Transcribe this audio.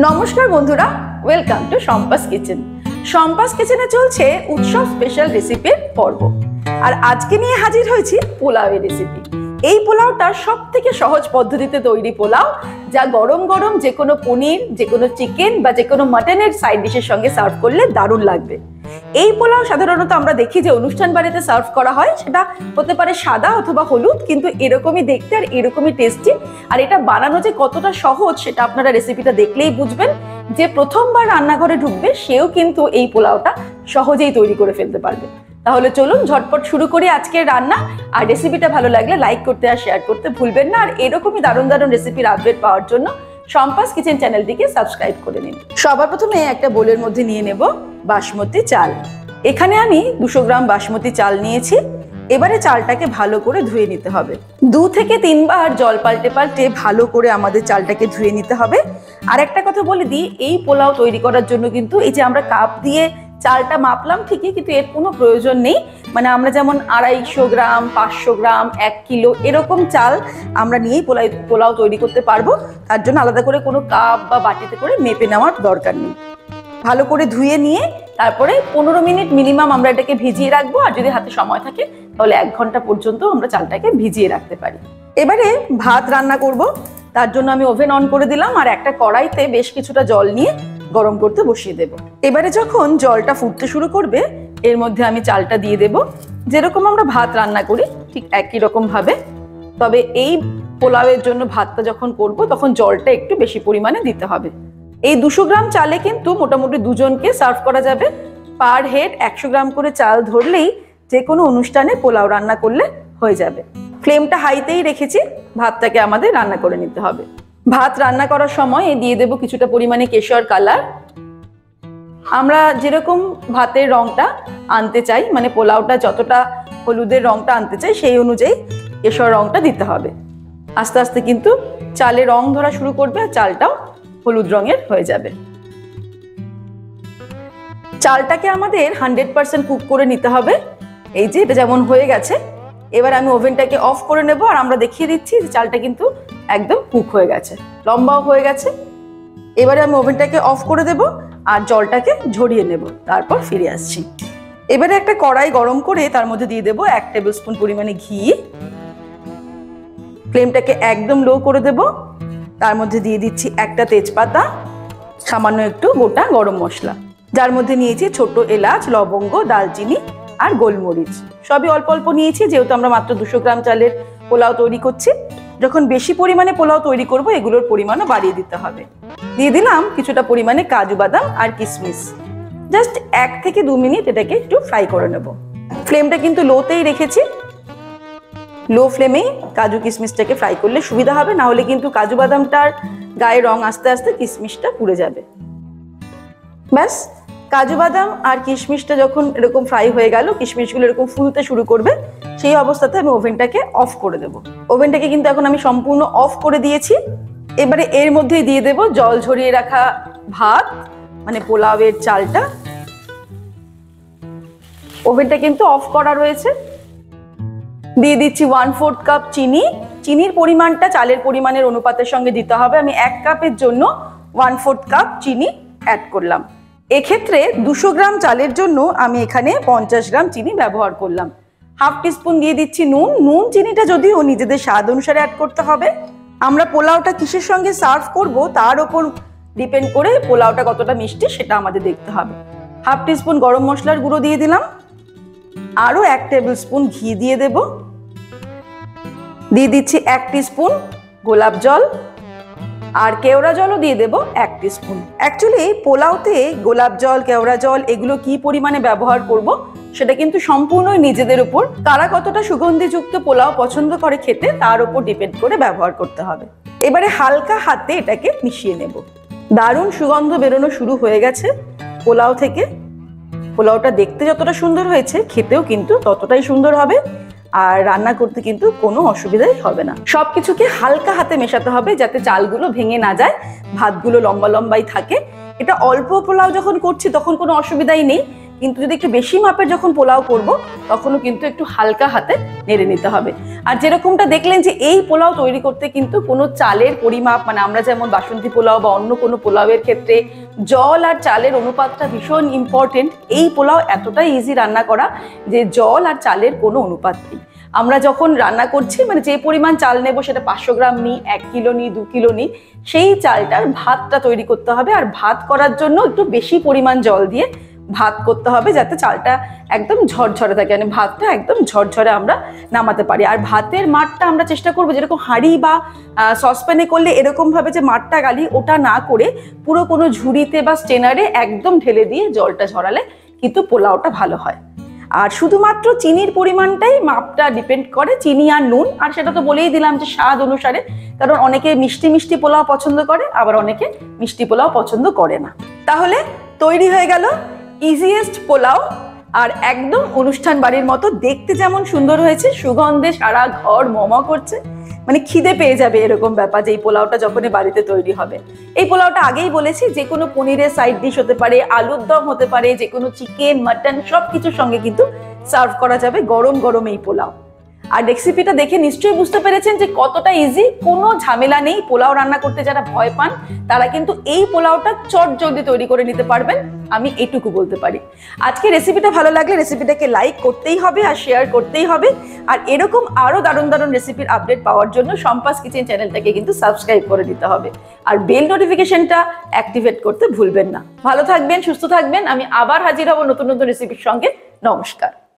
নমস্কার বন্ধুরা, welcome to সম্পাস kitchen. সম্পাস কিচেনে চলছে উৎসব স্পেশাল রেসিপির পর্ব। আর আজকে নিয়ে হাজির হয়েছি পোলাওয়ের রেসিপি। এই পোলাওটা সব থেকে সহজ পদ্ধতিতে তৈরি পোলাও, যা গরম গরম যে কোনো পনির, যে কোনো চিকেন বা যে কোনো মাটনের সাইড ডিশের সঙ্গে সার্ভ করলে দারুণ লাগবে। এই পোলাও সাধারণত আমরা দেখি যে অনুষ্ঠান বাড়িতে সার্ভ করা হয়, সেটা হতে পারে সাদা অথবা হলুদ, কিন্তু এরকমই দেখতে আর এরকমই টেস্টি। আর এটা বানানো যে কতটা সহজ সেটা আপনারা রেসিপিটা দেখলেই বুঝবেন। যে প্রথমবার রান্নাঘরে ঢুকবে সেও কিন্তু এই পোলাওটা সহজেই তৈরি করে ফেলতে পারবে। তাহলে চলুন ঝটপট শুরু করি আজকের রান্না। আর রেসিপিটা ভালো লাগলে লাইক করতে আর শেয়ার করতে ভুলবেন না। আর এরকমই দারুণ দারুণ রেসিপির আপডেট পাওয়ার জন্য সম্পাস কিচেন চ্যানেলটিকে সাবস্ক্রাইব করে নিন। সবার প্রথমে একটা বোলের মধ্যে নিয়ে নেব বাসমতি চাল। এখানে আমি 200 গ্রাম বাসমতি চাল নিয়েছি। এবারে চালটাকে ভালো করে ধুয়ে নিতে হবে। 2 থেকে 3 বার জল পাল্টে পাল্টে ভালো করে আমাদের চালটাকে ধুয়ে নিতে হবে। আর একটা কথা বলে দিই, এই পোলাও তৈরি করার জন্য কিন্তু এই যে আমরা কাপ দিয়ে চালটা মাপলাম ঠিকই, কিন্তু এর কোনো প্রয়োজন নেই। মানে আমরা যেমন 250 গ্রাম, 500 গ্রাম, 1 কিলো এরকম চাল আমরা নিয়েই পোলাও তৈরি করতে পারবো। তার জন্য আলাদা করে কোনো কাপ বা বাটিতে করে মেপে নেওয়ার দরকার নেই। ভালো করে ধুয়ে নিয়ে তারপরে 15 মিনিট মিনিমাম আমরা এটাকে ভিজিয়ে রাখবো। আর যদি হাতে সময় থাকে তাহলে 1 ঘন্টা পর্যন্ত আমরা চালটাকে ভিজিয়ে রাখতে পারি। এবারে ভাত রান্না করব। তার জন্য আমি ওভেন অন করে দিলাম আর একটা কড়াইতে বেশ কিছুটা জল নিয়ে গরম করতে বসিয়ে দেব। এবারে যখন জলটা ফুটতে শুরু করবে এর মধ্যে আমি চালটা দিয়ে দেব। যেরকম আমরা ভাত রান্না করি ঠিক একই রকম ভাবে, তবে এই পোলাওয়ের জন্য ভাতটা যখন করব তখন জলটা একটু বেশি পরিমাণে দিতে হবে। এই 200 গ্রাম চালে কিন্তু মোটামুটি দুজনকে সার্ভ করা যাবে। পার হেড 100 গ্রাম করে চাল ধরলেই যে কোনো অনুষ্ঠানে পোলাও রান্না করলে হয়ে যাবে। ফ্লেমটা হাইতেই রেখেছি, ভাতটাকে আমাদের রান্না করে নিতে হবে। ভাত রান্না করার সময় দিয়ে দেব কিছুটা পরিমাণে কেশর কালার। আমরা যেরকম ভাতের রংটা আনতে চাই, মানে পোলাওটা যতটা হলুদের রংটা আনতে চাই সেই অনুযায়ী কেশর রংটা দিতে হবে। আস্তে আস্তে কিন্তু চালে রং ধরা শুরু করবে আর চালটাও হলুদ রঙের হয়ে যাবে। চালটাকে আমাদের 100% কুক করে নিতে হবে। এই যে এটা যেমন হয়ে গেছে, এবার আমি ওভেনটাকে অফ করে নেব। আর আমরা দেখিয়ে দিচ্ছি যে চালটা কিন্তু একদম কুক হয়ে গেছে, লম্বাও হয়ে গেছে। এবারে আমি ওভেনটাকে অফ করে দেব আর জলটাকে ঝরিয়ে নেব, তারপর ফিরে আসছি। এবারে একটা কড়াই গরম করে তার মধ্যে দিয়ে দেব 1 টেবিল স্পুন পরিমাণে ঘি। ফ্লেমটাকে একদম লো করে দেব। তার মধ্যে দিয়ে দিচ্ছি একটা তেজপাতা, সামান্য একটু গোটা গরম মশলা, যার মধ্যে নিয়েছি ছোট এলাচ, লবঙ্গ, দালচিনি আর গোলমরিচ। সবই অল্প অল্প নিয়েছি, যেহেতু আমরা মাত্র 200 গ্রাম চালের পোলাও তৈরি করছি। যখন বেশি পরিমাণে পোলাও তৈরি করব এগুলোর পরিমাণও বাড়িয়ে দিতে হবে। দিয়ে দিলাম কিছুটা পরিমাণে কাজু বাদাম আর কিশমিশ। জাস্ট 1 থেকে 2 মিনিট এটাকে একটু ফ্রাই করে নেব। ফ্লেমটা কিন্তু লোতেই রেখেছি। লো ফ্লেমেই কাজু কিশমিশটাকে ফ্রাই করলে সুবিধা হবে, না হলে কিন্তু কাজু বাদামটার গায়ে রং আস্তে আস্তে কিশমিশটা পুড়ে যাবে। ব্যাস, কাজু বাদাম আর কিশমিশটা যখন এরকম ফ্রাই হয়ে গেল, কিশমিশগুলো এরকম ফুলতে শুরু করবে, সেই অবস্থাতে আমি ওভেনটাকে অফ করে দেব। ওভেনটাকে কিন্তু এখন আমি সম্পূর্ণ অফ করে দিয়েছি। এবারে এর মধ্যেই দিয়ে দেব জল ঝরিয়ে রাখা ভাত, মানে পোলাওয়ের চালটা। ওভেনটা কিন্তু অফ করা রয়েছে। দিয়ে দিচ্ছি 1/4 কাপ চিনি। চিনির পরিমাণটা চালের পরিমাণের অনুপাতের সঙ্গে দিতে হবে। আমি 1 কাপের জন্য 1/4 কাপ চিনি অ্যাড করলাম। এক্ষেত্রে 200 গ্রাম চালের জন্য আমি এখানে 50 গ্রাম চিনি ব্যবহার করলাম। 1/2 টিস্পুন দিয়ে দিচ্ছি নুন। নুন চিনিটা যদিও নিজেদের স্বাদ অনুসারে অ্যাড করতে হবে। আমরা পোলাওটা কিসের সঙ্গে সার্ভ করব তার উপর ডিপেন্ড করে পোলাওটা কতটা মিষ্টি সেটা আমাদের দেখতে হবে। 1/2 টিস্পুন গরম মশলার গুঁড়ো দিয়ে দিলাম। আরও 1 টেবিল স্পুন ঘি দিয়ে দেব। দিয়ে দিচ্ছি 1 টিস্পুন গোলাপ জল, আর কেওড়া জলও দিয়ে দেব 1 টিস্পুন। অ্যাকচুয়ালি পোলাওতে গোলাপ জল, কেওড়া জল এগুলো কি পরিমাণে ব্যবহার করব সেটা কিন্তু সম্পূর্ণই নিজেদের উপর, কারা কতটা সুগন্ধিযুক্ত পোলাও পছন্দ করে খেতে তার উপর ডিপেন্ড করে ব্যবহার করতে হবে। এবারে হালকা হাতে এটাকে মিশিয়ে নেব। দারুণ সুগন্ধ বেরোনো শুরু হয়ে গেছে পোলাও থেকে। পোলাওটা দেখতে যতটা সুন্দর হয়েছে খেতেও কিন্তু ততটাই সুন্দর হবে। আর রান্না করতে কিন্তু কোনো অসুবিধাই হবে না। সবকিছুকে হালকা হাতে মেশাতে হবে যাতে চালগুলো ভেঙে না যায়, ভাতগুলো লম্বা লম্বাই থাকে। এটা অল্প পোলাও যখন করছি তখন কোনো অসুবিধাই নেই, কিন্তু যদি একটু বেশি মাপের যখন পোলাও করব তখনও কিন্তু একটু হালকা হাতে নেড়ে নিতে হবে। আর যেরকমটা দেখলেন যে এই পোলাও তৈরি করতে কিন্তু কোনো চালের পরিমাপ, মানে আমরা যেমন বাসন্তী পোলাও বা অন্য কোনো পোলাওয়ের ক্ষেত্রে জল আর চালের অনুপাতটা ভীষণ ইম্পর্টেন্ট, এই পোলাও এতটাই ইজি রান্না করা যে জল আর চালের কোনো অনুপাত নেই। আমরা যখন রান্না করছি মানে যে পরিমাণ চাল নেব সেটা 500 গ্রাম নিই, 1 কিলো নিই, 2 কিলো নিই, সেই চালটার ভাতটা তৈরি করতে হবে। আর ভাত করার জন্য একটু বেশি পরিমাণ জল দিয়ে ভাত করতে হবে যাতে চালটা একদম ঝরঝরে থাকে, মানে ভাতটা একদম ঝরঝরে আমরা নামাতে পারি। আর ভাতের মাঠটা আমরা চেষ্টা করবো যেরকম হাঁড়ি বা সসপ্যানে করলে এরকম ভাবে যে মাঠটা গালি ওটা না করে পুরো কোনো ঝুড়িতে বা স্টেনারে একদম ঢেলে দিয়ে জলটা ঝরালে কিন্তু পোলাওটা ভালো হয়। আর শুধুমাত্র চিনির পরিমাণটাই মাপটা ডিপেন্ড করে, চিনি আর নুন। আর সেটা তো বলেই দিলাম যে স্বাদ অনুসারে, কারণ অনেকে মিষ্টি মিষ্টি পোলাও পছন্দ করে, আবার অনেকে মিষ্টি পোলাও পছন্দ করে না। তাহলে তৈরি হয়ে গেল ইজিয়েস্ট পোলাও, আর একদম অনুষ্ঠান বাড়ির মতো দেখতে যেমন সুন্দর হয়েছে, সুগন্ধে সারা ঘর মমা করছে, মানে খিদে পেয়ে যাবে এরকম ব্যাপার যে এই পোলাওটা যখন বাড়িতে তৈরি হবে। এই পোলাওটা আগেই বলেছি যে কোনো পনিরের সাইড ডিশ হতে পারে, আলুর দম হতে পারে, যে কোনো চিকেন মাটন সব কিছুর সঙ্গে কিন্তু সার্ভ করা যাবে গরম গরম এই পোলাও। আর রেসিপিটা দেখে নিশ্চয়ই বুঝতে পেরেছেন যে কতটা ইজি, কোনো ঝামেলা নেই। পোলাও রান্না করতে যারা ভয় পান তারা কিন্তু এই পোলাওটা চট জলদি তৈরি করে নিতে পারবেন, আমি এইটুকু বলতে পারি। আজকে রেসিপিটা ভালো লাগলে রেসিপিটাকে লাইক করতেই হবে আর শেয়ার করতেই হবে। আর এরকম আরো দারুণ দারুণ রেসিপির আপডেট পাওয়ার জন্য সম্পাস কিচেন চ্যানেলটাকে কিন্তু সাবস্ক্রাইব করে দিতে হবে, আর বেল নোটিফিকেশনটা অ্যাক্টিভেট করতে ভুলবেন না। ভালো থাকবেন, সুস্থ থাকবেন। আমি আবার হাজির হব নতুন নতুন রেসিপির সঙ্গে। নমস্কার।